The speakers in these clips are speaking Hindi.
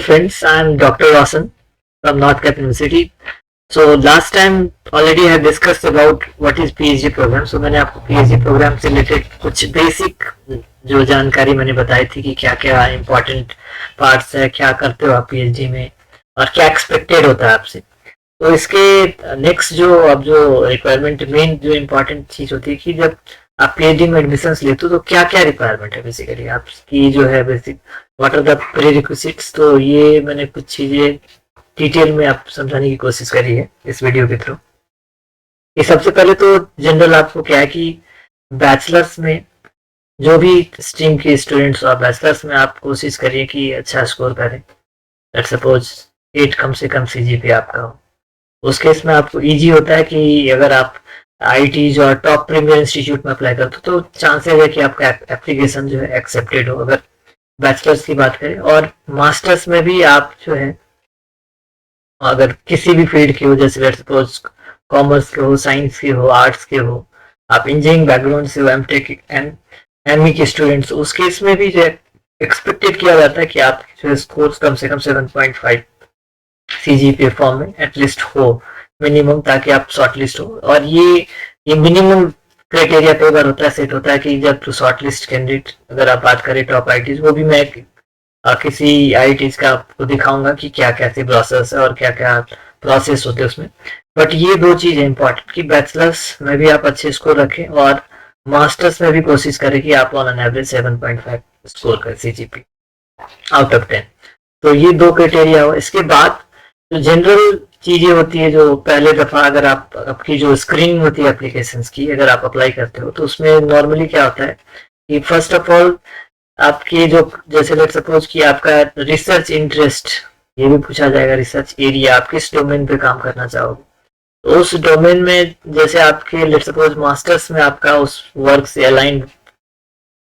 friends, I'm Dr. Rosen from North Cap University. So last time already I discussed about what is PhD program. So मैंने आपको PhD program से related कुछ basic जो जानकारी मैंने बताई थी कि क्या क्या important parts है, क्या करते हो आप PhD में और क्या expected होता है आपसे. तो इसके नेक्स्ट जो अब जो रिक्वायरमेंट मेन जो इम्पोर्टेंट चीज होती है कि जब आप पीएचडी में एडमिशन लेते हो तो क्या क्या रिक्वायरमेंट है बेसिकली आपकी जो है बेसिक व्हाट आर द प्रीरिक्विजिट्स. तो ये मैंने कुछ चीजें डिटेल में आप समझाने की कोशिश करी है इस वीडियो के थ्रू. ये सबसे पहले तो जनरल आपको क्या है कि बैचलर्स में जो भी स्ट्रीम के स्टूडेंट्स हो बैचलर्स में आप कोशिश करिए कि अच्छा स्कोर करें. लेट्स सपोज 8 कम से कम सीजीपीए आपका हो. उस केस में आपको इजी होता है कि अगर आप आईआईटी जो टॉप प्रीमियर इंस्टीट्यूट में अप्लाई करते हो तो चांसेस है कि आपका एप्लीकेशन जो है एक्सेप्टेड हो अगर बैचलर्स की बात करें. और मास्टर्स में भी आप जो है अगर किसी भी फील्ड के हो जैसे लेट्स सपोज कॉमर्स के हो, साइंस के हो, आर्ट्स के हो, आप इंजीनियरिंग बैकग्राउंड से हो, एमटेक एंड एमई के स्टूडेंट्स, उस केस में भी जो है एक्सपेक्टेड किया जाता है कि आप जो है स्कोर्स कम से कम 7.5 सीजीपीए फॉर्म में एटलीस्ट हो मिनिमम, ताकि आप शॉर्टलिस्ट हो. और ये मिनिमम क्राइटेरिया कई बार होता है सेट होता है कि जब शॉर्टलिस्ट कैंडिडेट अगर आप बात करें टॉप आईटीज, वो भी मैं किसी आईटीज का आपको दिखाऊंगा कि क्या कैसे प्रोसेस है और क्या क्या प्रोसेस होते हैं उसमें. बट ये दो चीज है इंपॉर्टेंट कि बैचलर्स में भी आप अच्छे स्कोर रखें और मास्टर्स में भी कोशिश करें कि आप ऑन एन एवरेज 7.5 स्कोर करें सीजीपी आउट ऑफ 10. तो ये दो क्राइटेरिया हो. इसके बाद जो जनरल चीजें होती है जो पहले दफा अगर आप आपकी जो स्क्रीनिंग होती है एप्लीकेशंस की अगर आप अप्लाई करते हो तो उसमें नॉर्मली क्या होता है कि फर्स्ट ऑफ ऑल आपके जो जैसे लेट सपोज कि आपका रिसर्च इंटरेस्ट ये भी पूछा जाएगा. रिसर्च एरिया आप किस डोमेन पे काम करना चाहोगे, तो उस डोमेन में जैसे आपके लेट सपोज मास्टर्स में आपका उस वर्क से अलाइन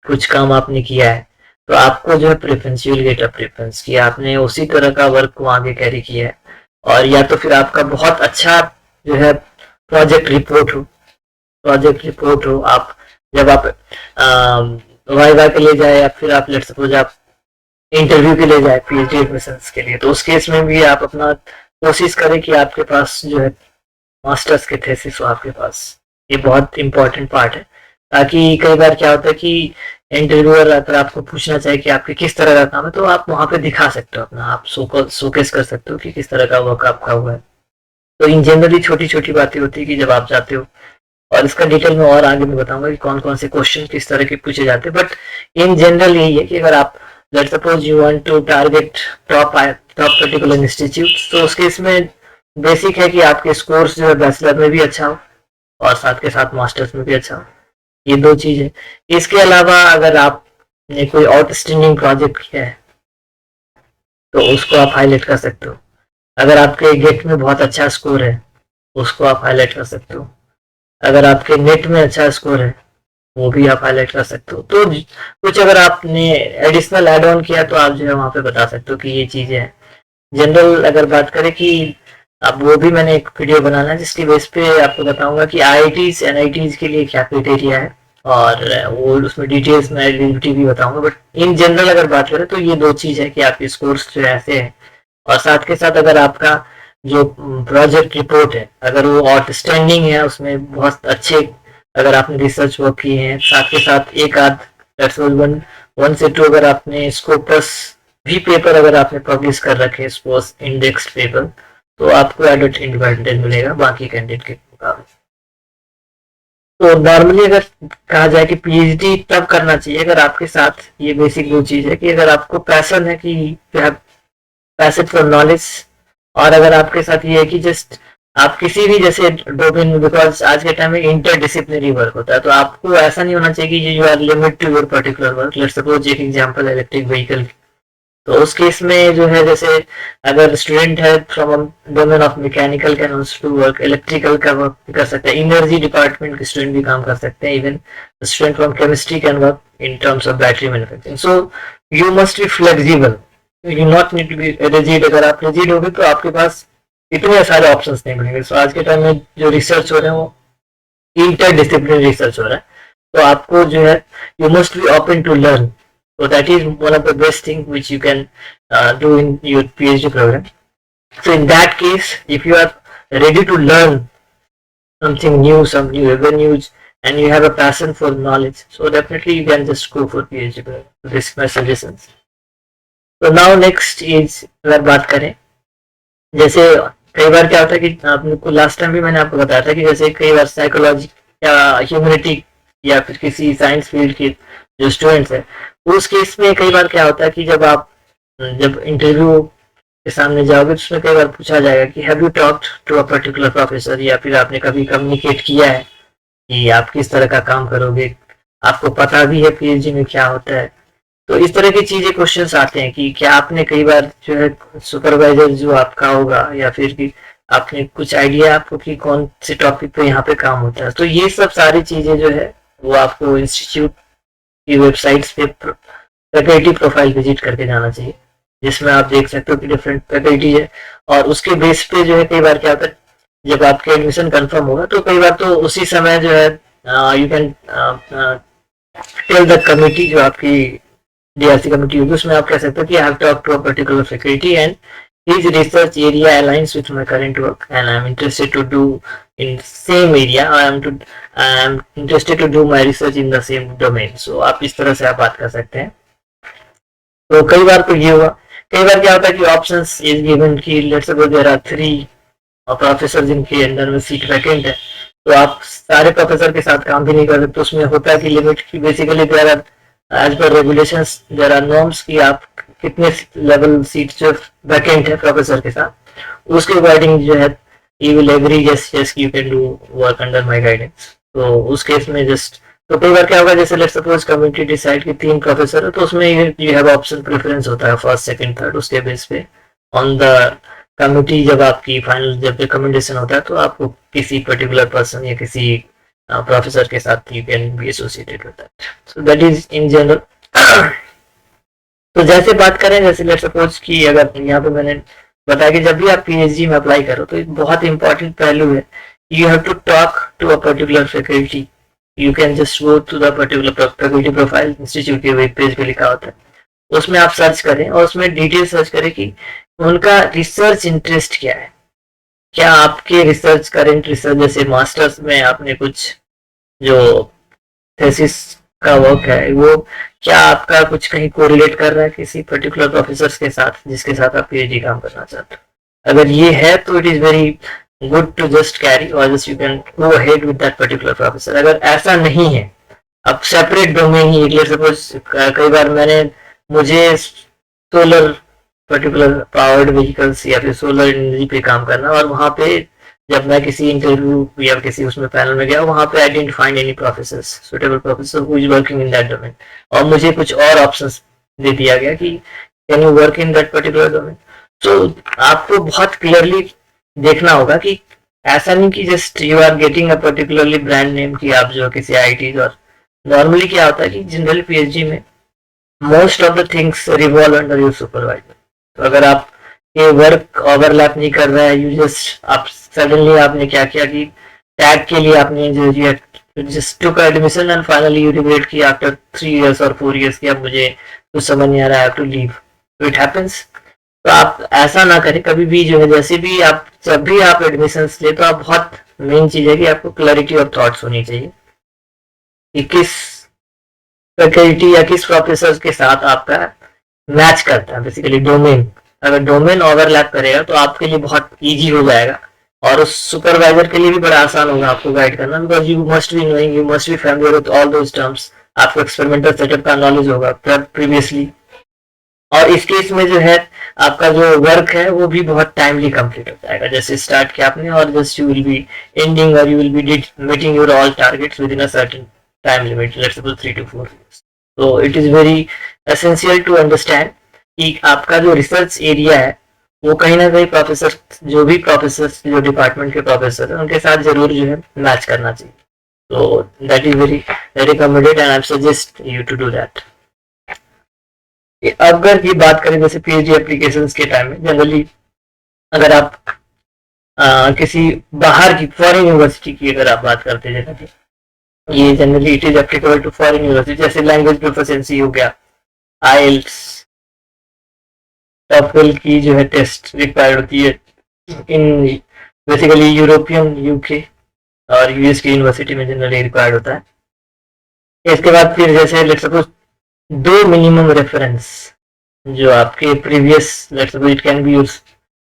कुछ काम आपने किया है तो आपको जो है preference you will get a preference कि आपने उसी तरह का वर्क को आगे कैरी किया है. और या तो फिर आपका बहुत अच्छा जो है प्रोजेक्ट रिपोर्ट हो आप जब आप वाइवा के लिए जाए या फिर आप लेट सपोज आप इंटरव्यू के लिए जाए पीएचडी एडमिशंस के लिए, तो उस केस में भी आप अपना कोशिश करें कि आपके पास जो है मास्टर्स के थेसिस हो आपके पास. ये बहुत इंपॉर्टेंट पार्ट है ताकि कई बार क्या होता है कि इंटरव्यूअर अगर आपको पूछना चाहिए कि आपके किस तरह का काम है तो आप वहां पे दिखा सकते हो अपना, आप शोकेस कर सकते हो कि किस तरह का वर्क आपका हुआ है. तो इन जनरली छोटी छोटी बातें होती है कि जब आप जाते हो, और इसका डिटेल में और आगे मैं बताऊंगा कि कौन कौन से क्वेश्चन किस तरह के पूछे जाते हैं. बट इन जनरल यही है कि अगर आप let suppose you want to target top particular institute, तो उसके इसमें बेसिक है कि आपके स्कोर्स जो है बैचलर में भी अच्छा हो और साथ के साथ मास्टर्स में भी अच्छा हो. ये दो चीज है. इसके अलावा अगर आपने कोई आउटस्टैंडिंग प्रोजेक्ट किया है तो उसको आप हाईलाइट कर सकते हो. अगर आपके गेट में बहुत अच्छा स्कोर है उसको आप हाईलाइट कर सकते हो. अगर आपके नेट में अच्छा स्कोर है वो भी आप हाईलाइट कर सकते हो. तो कुछ अगर आपने एडिशनल एड ऑन किया तो आप जो है वहां पे बता सकते हो कि ये चीजें हैं. जनरल अगर बात करें कि अब वो भी मैंने एक वीडियो बनाना है जिसकी बेस पे आपको बताऊंगा कि आईआईटीज एनआईटीज के लिए क्या क्राइटेरिया है और वो उसमें डिटेल्स में एलिजिबिलिटी भी बताऊंगा. बट इन जनरल अगर बात करें तो ये दो चीज है कि आपके स्कोर्स जो ऐसे हैं और साथ के साथ अगर आपका जो प्रोजेक्ट रिपोर्ट है अगर वो आउटस्टैंडिंग है, उसमें बहुत अच्छे अगर आपने रिसर्च वर्क किए हैं, साथ के साथ एक आध वन से टू अगर आपने स्कोपस भी पेपर अगर आपने पब्लिश कर रखे स्पोर्ट्स इंडेक्स पेपर, तो आपको एडेड एडवांटेज मिलेगा बाकी कैंडिडेट के मुकाबले. तो नॉर्मली अगर कहा जाए कि पीएचडी तब करना चाहिए अगर आपके साथ ये बेसिक दो चीज है कि अगर आपको पैशन है कि पैशन फॉर नॉलेज, और अगर आपके साथ ये है कि जस्ट आप किसी भी जैसे डोमेन में, बिकॉज आज के टाइम में इंटरडिसिप्लिनरी वर्क होता है तो आपको ऐसा नहीं होना चाहिए कि you are limit to your particular work. Let's suppose एक एग्जांपल है इलेक्ट्रिक व्हीकल, तो उस केस में जो है जैसे अगर स्टूडेंट है from domain of mechanical can also do work, electrical का वर्क कर सकते हैं, एनर्जी डिपार्टमेंट के स्टूडेंट भी काम कर सकते हैं, even student from chemistry can work in terms of battery manufacturing. So you must be flexible, you not need to be rigid. अगर आप रिजिड होगे तो आपके पास इतने सारे ऑप्शंस नहीं मिलेंगे. सो आज के टाइम में जो रिसर्च हो रहे हैं वो इंटरडिसिप्लिनरी रिसर्च हो रहा है, तो आपको जो है you must be open to learn. So that is one of the best things which you can do in your PhD program. So in that case, if you are ready to learn something new, some new avenues, and you have a passion for knowledge, so definitely you can just go for PhD program. This is my suggestions. So now next is अगर बात करें, जैसे कई बार क्या होता है कि आपको लास्ट टाइम भी मैंने आपको बताया था कि जैसे कई बार साइकोलॉजी या ह्यूमैनिटी या फिर किसी साइंस फील्ड के जो स्टूडेंट्स है, उस केस में कई बार क्या होता है कि जब इंटरव्यू के सामने जाओगे तो उसमें कई बार पूछा जाएगा कि have you talked to a particular professor, या फिर आपने कभी कम्युनिकेट किया है कि आप किस तरह का काम करोगे, आपको पता भी है पीएचडी में क्या होता है। तो इस तरह की चीजें क्वेश्चंस आते हैं कि क्या आपने कई बार जो है सुपरवाइजर जो आपका होगा या फिर कि आपने कुछ आइडिया आपको कि कौन से टॉपिक पे यहाँ पे काम होता है। तो ये सब सारी चीजें जो है वो आपको इंस्टीट्यूट की वेबसाइट्स पे फैकल्टी प्रोफाइल विजिट करके जाना चाहिए, जिसमें आप देख सकते हो कि डिफरेंट फैकल्टी है, और उसके बेस पे जो है कई बार क्या होता है जब आपके एडमिशन कंफर्म होगा तो कई बार तो उसी समय जो है you can tell the committee, जो आपकी DRC कमिटी होगी, उसमें आप कह सकते हो कि I have talked to a particular faculty and his research area aligns with my current work and I am interested to do in same area, I am interested to do my research in the same domain. So आप इस तरह से आप बात कर सकते हैं। तो कई बार तो ये हुआ, कई बार क्या होता है कि ऑप्शंस इज गिवन कि let's suppose there are 3 professor जिनके अंदर में सीट वैकेंट है, तो आप सारे प्रोफेसर के साथ काम भी नहीं कर सकते। उसमें होता है कि लिमिट की basically there are as per regulations there are norms कि आप कितने लेवल सीट जो वैकेंट है प्रोफेसर के साथ, उसके अकॉर्डिंग जो है you will agree yes yes you can do work under my guidance. तो उस केस में जस्ट तो कई बार क्या होगा जैसे लेट्स सपोज कम्युनिटी डिसाइड कि 3 प्रोफेसर है, तो उसमें यू हैव ऑप्शन प्रेफरेंस होता है फर्स्ट सेकंड थर्ड, उसके बेस पे ऑन द कमिटी जब आपकी फाइनल जब रिकमेंडेशन होता है तो आपको किसी पर्टिकुलर पर्सन या किसी प्रोफेसर के साथ you can be associated with that. So that is in general. तो जैसे बात करें जैसे लेट्स सपोज कि अगर यहाँ पे मैंने बताया कि जब भी आप पीएचडी में अप्लाई करो तो एक बहुत इंपॉर्टेंट पहलू है, you have to talk to a particular faculty. You can just go to the particular faculty profile, institute के वेब पेज पे लिखा होता है, उसमें आप सर्च करें और उसमें डिटेल सर्च करें कि उनका रिसर्च इंटरेस्ट क्या है। क्या आपके रिसर्च करेंट रिसर्च जैसे मास्टर्स में आपने कुछ जो थेसिस का वर्क है वो क्या आपका कुछ कहीं कोरिलेट कर रहा है किसी पर्टिकुलर प्रोफेसर के साथ जिसके साथ आप पीएचडी काम करना चाहते हो। अगर ये है तो it is very good to just carry और just you can go ahead with that particular professor. अगर ऐसा नहीं है, अब सेपरेट डोमेन ही लेट्स सपोज कई बार मुझे सोलर पर्टिकुलर पावर्ड व्हीकल्स या फिर सोलर एनर्जी पे काम करना, और वहाँ पे जब मैं किसी इंटरव्यू या किसी उसमें पैनल में गया वहाँ पे I didn't find any professor suitable professor who is working in that domain, और मुझे कुछ और ऑप्शंस दे दिया गया कि can you work in that particular domain. तो आपको बहुत क्लियरली देखना होगा कि ऐसा नहीं कि just you are getting a particularly brand name कि आप जो किसी आईटी, और नॉर्मली क्या होता है कि जनरली पीएचडी में most of the things revolve under your supervisor. तो अगर आप ये वर्क ओवरलैप नहीं कर रहा है, यू जस्ट आप सडनली आपने क्या किया कि टैग के लिए आपने जो just took admission and finally you regret कि आफ्टर 3 years और 4 years कि अब मुझे कुछ समझ नहीं आ रहा है, टू लीव। तो इट हैपेंस। तो आप ऐसा ना करें कभी भी, जो है जैसे भी आप जब भी आप एडमिशन ले तो आप बहुत मेन चीज है कि आपको क्लैरिटी ऑफ थॉट्स होनी चाहिए कि किस फैकल्टी या किस प्रोफेसर के साथ आपका मैच करता है। बेसिकली डोमेन, अगर डोमेन ओवरलैप करेगा तो आपके लिए बहुत इजी हो जाएगा और उस सुपरवाइजर के लिए भी बड़ा आसान होगा आपको गाइड करना, because you must be knowing, you must B familiar with all those terms. आपको एक्सपेरिमेंटल सेटअप का नॉलेज होगा प्रीवियसली, और इस केस में जो है आपका जो वर्क है वो भी बहुत टाइमली कंप्लीट हो जाएगा। जैसे स्टार्ट किया आपने और just you will be ending और you will be meeting your all targets within a certain time limit, let's suppose 3 to 4 years। तो it is very essential to understand कि आपका जो रिसर्च एरिया है वो कहीं ना कहीं प्रोफेसर जो डिपार्टमेंट के प्रोफेसर है उनके साथ जरूर जो है मैच करना चाहिए। तो that is very recommended and I suggest you to do that. अगर ये बात करें जैसे पीएचडी एप्लीकेशंस के टाइम में जनरली अगर आप किसी बाहर की फॉरेन यूनिवर्सिटी की अगर आप बात करते हैं, ये generally it is applicable to foreign university, जैसे लैंग्वेज प्रोफिशिएंसी हो गया, आइल्स, टॉफल की जो है टेस्ट रिक्वायर्ड होती है इन बेसिकली यूरोपियन, यूके और यूएस की यूनिवर्सिटी में जनरली रिक्वायर्ड होता है। इसके बाद फिर जैसे लेट्स सपोज 2 मिनिमम रेफरेंस जो आपके previous, let's suppose it can B use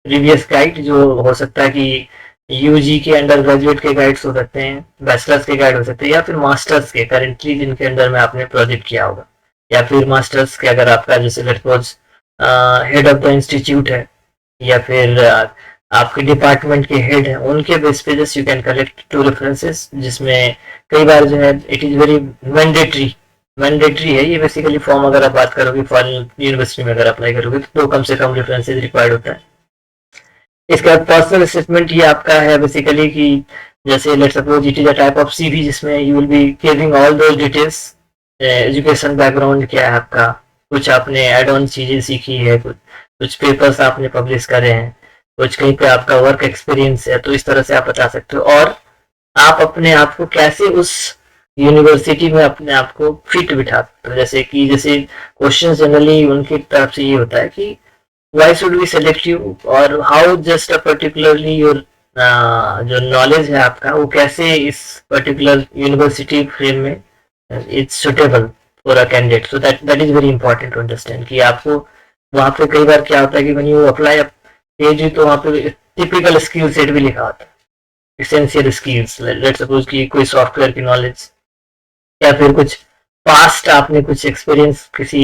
previous guide, जो हो सकता है कि यूजी के अंडर ग्रेजुएट के गाइड्स हो सकते हैं, बैचलर्स के गाइड हो सकते हैं, या फिर मास्टर्स के करेंटली जिनके अंडर में आपने प्रोजेक्ट किया होगा, या फिर मास्टर्स के अगर आपका जैसे let's suppose head of the institute है, या फिर आपके डिपार्टमेंट के हेड हैं, उनके बेस पे just you can collect 2 references, जिसमें कई बार जो है इट इज़ वेरी मैंडेटरी है ये बेसिकली फॉर्म। अगर आप बात करोगे फॉरेन यूनिवर्सिटी में अगर अप्लाई करोगे तो कम से कम रेफरेंसेस रिक्वायर्ड होता है। इसके बाद पर्सनल स्टेटमेंट ये आपका है बेसिकली कि जैसे let's suppose it is a type of CV जिसमें you will be giving all those details, education background क्या है आपका, कुछ आपने एड ऑन चीजें सीखी है, कुछ पेपर्स आपने पब्लिश करे हैं, कुछ कहीं पे आपका वर्क एक्सपीरियंस है, तो इस तरह से आप बता सकते हो। और आप अपने आप को कैसे उस यूनिवर्सिटी में अपने आप को फिट बिठा सकते हो, जैसे क्वेश्चन जनरली उनकी तरफ से ये होता है कि why should we select you, और how just a particularly your जो नॉलेज है आपका वो कैसे इस पर्टिकुलर यूनिवर्सिटी फ्रेम में it's suitable for a candidate. So that is very important to understand कि आपको वहाँ पे कई बार क्या होता है कि व्हेन यू अप्लाई पेज तो वहाँ पे टिपिकल स्किल सेट भी लिखा होता है, एसेंशियल स्किल्स, लेट्स सपोज कि कोई सॉफ्टवेयर की नॉलेज, या फिर कुछ पास्ट आपने कुछ एक्सपीरियंस किसी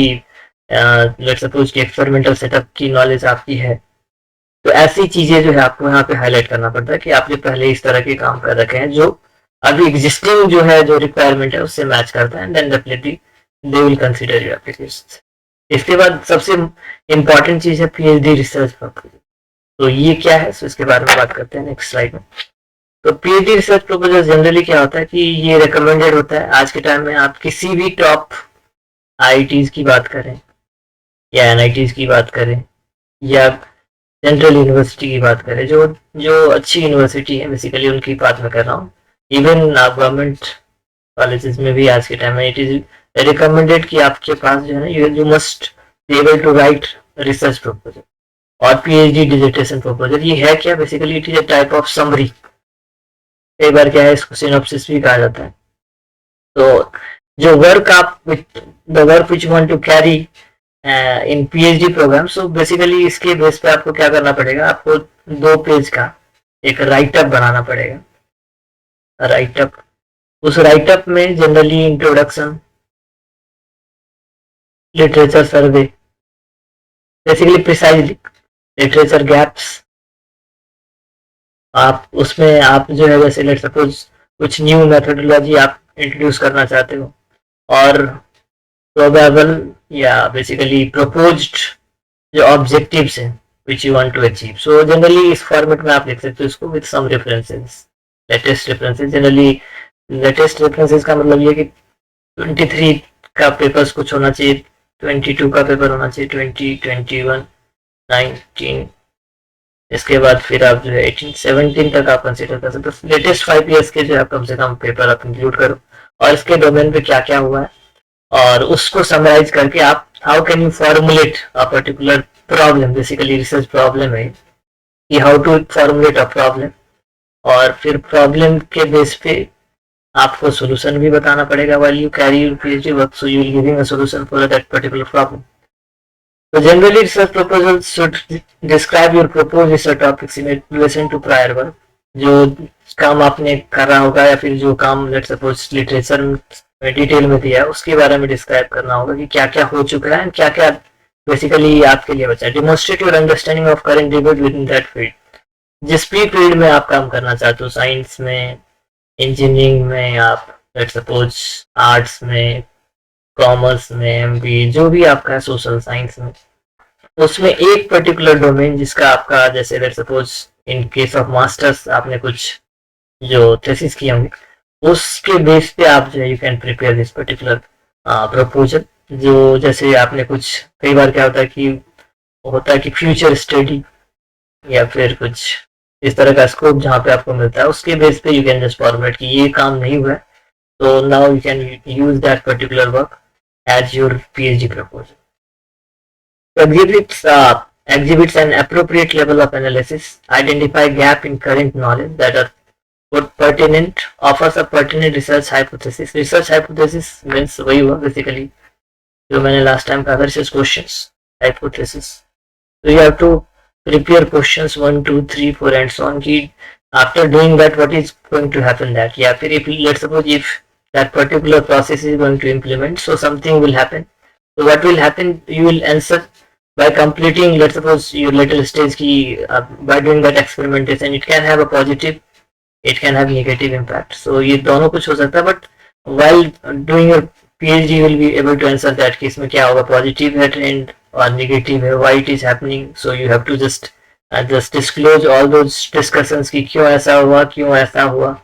लेट्स सपोज कि एक्सपेरिमेंटल सेटअप की नॉलेज आपकी है, तो ऐसी चीजें जो है आपको यहाँ पे हाईलाइट करना पड़ता है कि आपने पहले इस तरह के काम कर रखे हैं जो अभी एग्जिस्टिंग जो है जो रिक्वायरमेंट है उससे मैच करता है, and then definitely they will consider your application. इसके बाद सबसे इम्पोर्टेंट चीज है पीएचडी रिसर्च प्रपोजल। तो ये क्या है, तो इसके बारे में बात करते हैं नेक्स्ट स्लाइड में। तो पीएचडी रिसर्च प्रपोजल जनरली क्या होता है कि ये रिकमेंडेड होता है आज के टाइम में, आप किसी भी टॉप आईआईटीज की बात करें या एनआईटीज की बात करें या सेंट्रल यूनिवर्सिटी की बात करें, जो जो अच्छी यूनिवर्सिटी है बेसिकली उनकी बात मैं कर रहा हूँ। इवन गवर्नमेंट कॉलेजेस में भी आज के टाइम में इट इज रिकमेंडेड कि आपके पास जो है ना you must be able to write research proposal और पीएचडी डिसर्टेशन प्रपोजल। ये है क्या, basically it is a type of summary, कई बार क्या है इसको सिनॉप्सिस भी कहा जाता है। तो जो वर्क आप the work which want to carry in PhD program, so basically इसके बेस पे आपको क्या करना पड़ेगा, आपको 2 पेज का एक राइटअप बनाना पड़ेगा। राइटअप, उस राइटअप में जनरली इंट्रोडक्शन, लिटरेचर सर्वे, बेसिकली प्रिसाइजली लिटरेचर गैप्स, आप उसमें आप जो है जैसे लेट सपोज कुछ न्यू मेथोडोलॉजी आप इंट्रोड्यूस करना चाहते हो, और प्रोबेबल या बेसिकली प्रोपोज्ड जो ऑब्जेक्टिव्स हैं which you want to achieve. So generally इस फॉर्मेट में आप लिख सकते हो इसको with some references, latest references. Generally latest references का मतलब ये कि 23 का पेपर्स कुछ होना चाहिए, 22 का पेपर होना चाहिए, 20, 21, 19, इसके बाद फिर आप जो है 18, 17 तक आप कंसिडर कर सकते हो। लेटेस्ट 5 ईयर्स के जो है कम से कम पेपर आप इंक्लूड करो, और इसके डोमेन पे क्या क्या हुआ है और उसको समराइज करके आप how can you formulate a particular problem, basically research problem है कि how to formulate a problem, और फिर प्रॉब्लम के बेस पे आपको सोल्यूशन भी बताना पड़ेगा while you carry your PhD work, so you will giving a solution for that particular problem. So generally research proposals should describe your proposed research topics in relation to prior work। जो काम आपने करा होगा या फिर जो काम लेट सपोज लिटरेचर में डिटेल में दिया है उसके बारे में डिस्क्राइब करना होगा कि क्या क्या हो चुका है, क्या क्या बेसिकली आपके लिए बचा है। Demonstrate your understanding of current debate with in that field, जिस भी फील्ड में आप काम करना चाहते हो, साइंस में, इंजीनियरिंग में, आप लेट सपोज आर्ट्स में, कॉमर्स में, एमबीए, जो भी आपका है, सोशल साइंस में, उसमें एक पर्टिकुलर डोमेन जिसका आपका जैसे let suppose in case of masters आपने कुछ जो थीसिस किए होंगे उसके बेस पे आप जो है you can prepare this particular proposal. जो जैसे आपने कुछ कई बार क्या होता है कि फ्यूचर स्टडी या फिर कुछ इस तरह का स्कोप जहाँ पे आपको मिलता है उसके बेस पे यू कैन जस्ट फॉर्मेट कि ये काम नहीं हुआ है, तो now you can use that particular work as your PhD proposal। Exhibits an appropriate level of analysis, identify gap in current knowledge that are pertinent, offers a pertinent research hypothesis. Research hypothesis means वही हुआ basically जो मैंने last time कहा था, research questions hypothesis. So you have to prepare questions 1, 2, 3, 4 and so on. कि after doing that what is going to happen that, या फिर if let's suppose if that particular process is going to implement, so something will happen. So what will happen, you will answer by completing, let's suppose your later stage की by doing that experimentation, it can have a positive, it can have negative impact. So ये दोनों कुछ हो सकता है, but while doing your PhD you will be able to answer that कि इसमें क्या होगा, positive है trend और negative है, why it is happening. So you have to just disclose all those discussions कि क्यों ऐसा हुआ, क्यों ऐसा हुआ.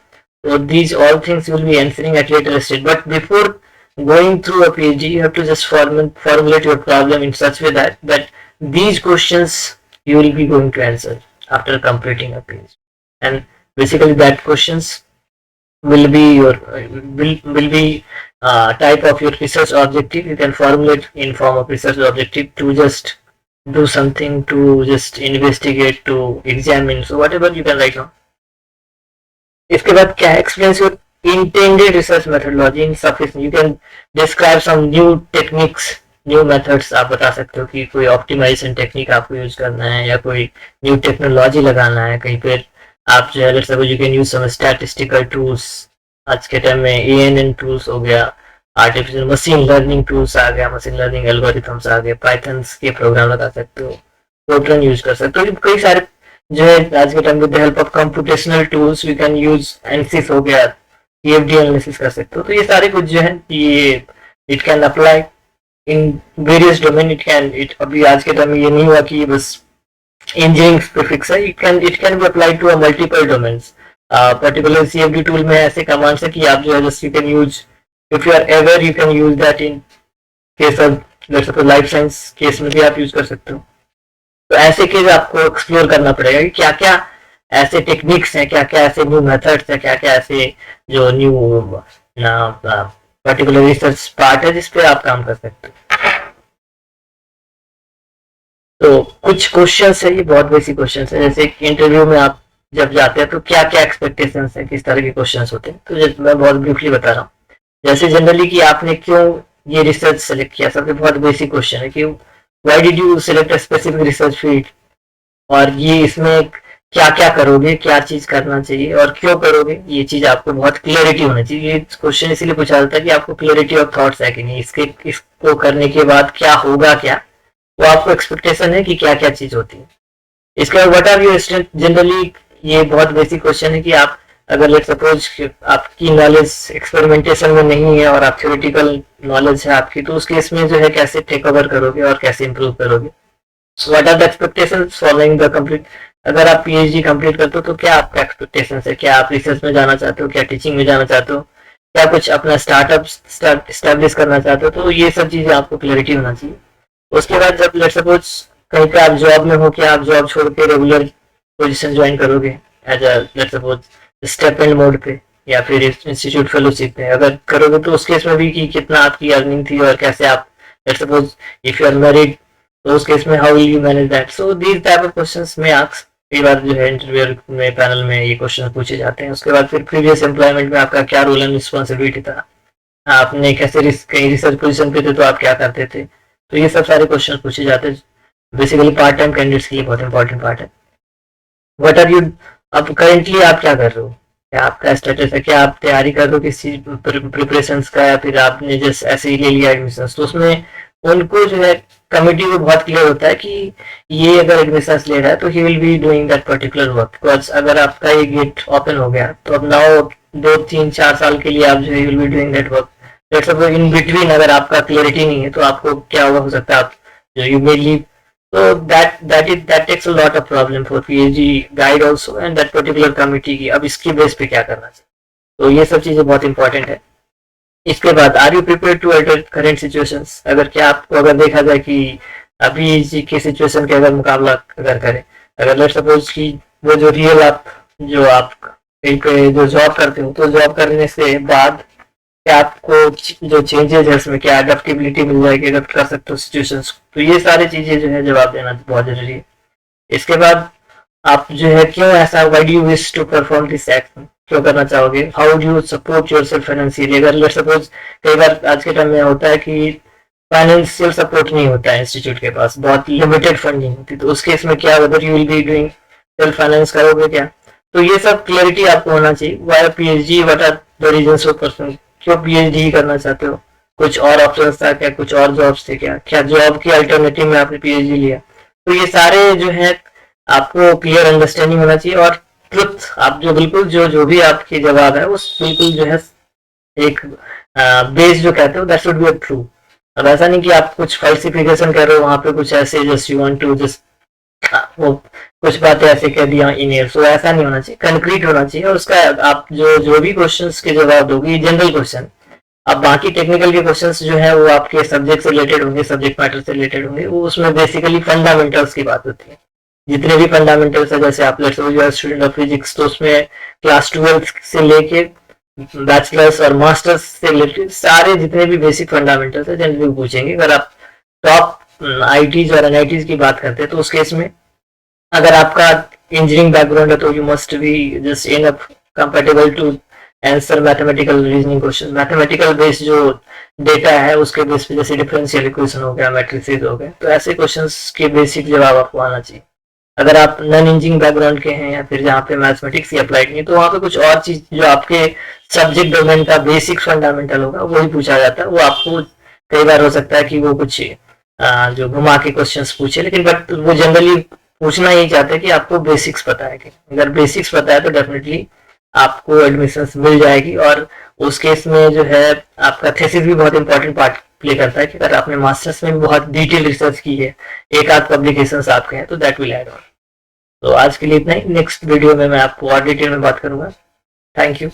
So these all things you will be answering at later stage. But before going through a PhD, you have to just formulate your problem in such way that these questions you will be going to answer after completing a PhD. And basically that questions will be your will be type of your research objective. You can formulate in form of research objective to just do something, to just investigate, to examine. So whatever you can write down. इसके बाद क्या है, explains your intended research methodology in sufficient. You can describe some new techniques, new methods. आप बता सकते हो कि कोई ऑप्टिमाइजेशन टेक्निक आपको यूज करना है या कोई न्यू टेक्नोलॉजी लगाना है कहीं पर. आप जो है let's suppose you can use some statistical tools. आज के टाइम में ANN टूल्स हो गया, आर्टिफिशियल मशीन लर्निंग टूल्स आ गया, मशीन लर्निंग एल्गोरिथम्स आ गए, पाइथन्स के प्रोग्राम लगा सकते हो, फोर्ट्रन यूज कर सकते हो. कई सारे जो है आज के time with the help of computational tools we can use ANSYS हो गया, CFD एनालिसिस कर सकते हो. तो ये सारे कुछ जो है ये it can apply in various domain. It अभी आज के टाइम में ये नहीं हुआ कि ये बस इंजीनियरिंग स्पेसिफिक्स है. It can be applied to multiple domains. Particular CFD tool में ऐसे कमांड्स है कि आप जो है just you can use, if you are ever you can use that in case of let's suppose life science case में भी आप यूज कर सकते हो. तो ऐसे केस आपको एक्सप्लोर करना पड़ेगा कि क्या क्या ऐसे टेक्निक्स हैं, क्या क्या ऐसे न्यू मेथड्स हैं, क्या क्या ऐसे जो न्यू पर्टिकुलर रिसर्च पार्ट है जिस पे आप काम कर सकते हो. तो कुछ क्वेश्चंस है, ये बहुत बेसिक क्वेश्चंस है. जैसे इंटरव्यू में आप जब जाते हैं तो क्या क्या एक्सपेक्टेशंस है, किस तरह के क्वेश्चंस होते हैं. तो मैं बहुत ब्रीफली बता रहा हूँ. जैसे जनरली कि आपने क्यों ये रिसर्च सेलेक्ट किया, सबसे बहुत बेसिक क्वेश्चन है कि why did you select a specific research field, और ये इसमें क्या क्या करोगे, क्या चीज करना चाहिए और क्यों करोगे. ये चीज आपको बहुत क्लियरिटी होना चाहिए. ये क्वेश्चन इसीलिए पूछा जाता है कि आपको क्लियरिटी ऑफ थॉट्स है कि नहीं, इसको करने के बाद क्या होगा, क्या वो आपको एक्सपेक्टेशन है कि क्या क्या चीज होती है. इसके बाद व्हाट आर योर स्ट्रेंथ. जनरली ये बहुत बेसिक क्वेश्चन है कि आप अगर लेट सपोज आपकी नॉलेज एक्सपेरिमेंटेशन में नहीं है और आप थ्योरेटिकल नॉलेज है आपकी, तो उस केस में जो है कैसे टेक ओवर करोगे और कैसे इंप्रूव करोगे. What are the expectations following the complete. अगर आप PhD कंप्लीट करते हो तो क्या आपका एक्सपेक्टेशन है, क्या आप रिसर्च में जाना चाहते हो, क्या टीचिंग में जाना चाहते हो, क्या कुछ अपना स्टार्टअप स्टैब्लिश करना चाहते हो. तो ये सब चीजें आपको क्लियरिटी होना चाहिए. उसके बाद जब लेट सपोज कहीं पे आप जॉब में हो, क्या आप जॉब छोड़ के रेगुलर पोजीशन ज्वाइन करोगे as a let suppose stipend mode पे या फिर इंस्टीट्यूट फेलोशिप पे. अगर करोगे तो उस केस में भी कि कितना आपकी अर्निंग थी और कैसे आप let suppose if you are married तो उस केस में how will you manage that. So these type of questions में आस्क कई बार जो है इंटरव्यू में पैनल में ये क्वेश्चन पूछे जाते हैं. उसके बाद फिर प्रीवियस एम्प्लॉयमेंट में आपका क्या रोल एंड रिस्पॉन्सिबिलिटी था, आपने कैसे कहीं रिसर्च पोजीशन पे थे तो आप क्या करते थे. तो ये सब सारे क्वेश्चन पूछे जाते हैं. बेसिकली पार्ट टाइम कैंडिडेट्स के लिए बहुत इंपॉर्टेंट पार्ट है. व्हाट आर यू, अब करेंटली आप क्या कर रहे हो, क्या आपका स्टेटस है, क्या आप तैयारी कर रहे हो किसी प्रिपरेशन का, या फिर आपने जस्ट ऐसे ही ले लिया एडमिशन. तो उसमें उनको जो है कमिटी को बहुत क्लियर होता है कि ये अगर एडमिशन ले रहा है तो he will be doing that particular work. Because अगर आपका ये गेट ओपन हो गया तो अब नाउ 2 3 4 साल के लिए आप जो है will be doing that work. Let's suppose in between अगर आपका क्लियरिटी नहीं है तो आपको क्या हो सकता है, आप जो you may leave. So that takes a lot of problem for PhD guide also and that particular committee की अब इसकी बेस पे क्या करना चाहिए. तो ये सब चीजें बहुत इंपॉर्टेंट है. इसके बाद are you prepare to alter current situations. अगर क्या आपको अगर देखा जाए कि अभी की सिचुएशन के अगर मुकाबला अगर करें, अगर लेट सपोज कि वो जो रियल आप जो आप कहीं पे जो जॉब करते हो तो जॉब करने से बाद कि आपको जो चेंजेस है उसमें क्या अडेप्टेबिलिटी मिल जाएगी, अडेप्ट कर सकते हो सिचुएशंस को। तो ये सारी चीजें जो है जवाब देना बहुत जरूरी है। इसके बाद आप जो है क्यों ऐसा, why do you wish to perform this action, क्यों करना चाहोगे, how do you support yourself financially. अगर लेट्स सपोज कई बार आज के टाइम में होता है कि फाइनेंशियल सपोर्ट नहीं होता है, इंस्टीट्यूट के पास बहुत लिमिटेड फंडिंग होती है, तो उस केस में क्या, whether you will be doing self finance करोगे क्या। तो ये सब क्लैरिटी आपको होना चाहिए। Why PhD, what are the reasons of person, क्यों पीएचडी करना चाहते हो, कुछ और ऑप्शन था क्या, कुछ और जॉब्स थे क्या, क्या जॉब की अल्टरनेटिव में आपने पीएचडी लिया। तो ये सारे जो है आपको क्लियर अंडरस्टैंडिंग होना चाहिए। और ट्रुथ, आप जो बिल्कुल जो भी आपके जवाब है उस बिल्कुल जो है एक बेस जो कहते हो दैट शुड बी ट्रू। अब ऐसा नहीं कि आप कुछ फॉल्सिफिकेशन कर रहे हो वहां पे, कुछ ऐसे just you want to just वो कुछ बातें ऐसे कह दिया ईमेल, तो ऐसा नहीं होना चाहिए, कंक्रीट होना चाहिए। और उसका आप जो भी क्वेश्चंस के जवाब दोगे जनरल क्वेश्चन, अब बाकी टेक्निकल के क्वेश्चंस जो है वो आपके सब्जेक्ट से रिलेटेड होंगे, सब्जेक्ट मैटर से रिलेटेड होंगे, वो उसमें बेसिकली फंडामेंटल्स की बात होती है। जितने भी फंडामेंटल्स है, जैसे आप let's suppose you are student of physics, तो उसमें क्लास 12 से लेके बैचलर्स और मास्टर्स से रिलेटेड सारे जितने भी बेसिक फंडामेंटल्स है जनरली पूछेंगे। अगर आप टॉप आईटीज और एनआईटीज की बात करते हैं तो उस केस में अगर आपका इंजीनियरिंग बैकग्राउंड है तो you must be just enough compatible to answer mathematical reasoning question. Mathematical based जो डेटा है उसके बेस पे, जैसे डिफरेंशियल इक्वेशन हो गया, मैट्रिसेस हो गए, तो ऐसे क्वेश्चंस के बेसिक जवाब आपको आना चाहिए। अगर आप नॉन इंजीनियरिंग बैकग्राउंड के हैं या फिर जहाँ पे मैथमेटिक्स ही अप्लाइड नहीं है, तो वहाँ पे कुछ और चीज जो आपके सब्जेक्ट डोमेन का बेसिक फंडामेंटल होगा वही पूछा जाता है। वो आपको कई बार हो सकता है कि वो कुछ जो घुमा के क्वेश्चंस पूछे, लेकिन बट वो जनरली पूछना यही चाहते हैं कि आपको बेसिक्स पता है कि अगर बेसिक्स पता है तो डेफिनेटली आपको एडमिशन मिल जाएगी। और उस केस में जो है आपका थीसिस भी बहुत इंपॉर्टेंट पार्ट प्ले करता है कि अगर आपने मास्टर्स में भी बहुत डिटेल रिसर्च की है, एक आध पब्लिकेशंस आपके हैं, तो दैट विल ऐड ऑन। तो आज के लिए इतना ही, नेक्स्ट वीडियो में मैं आपको और डिटेल में बात करूंगा। Thank you.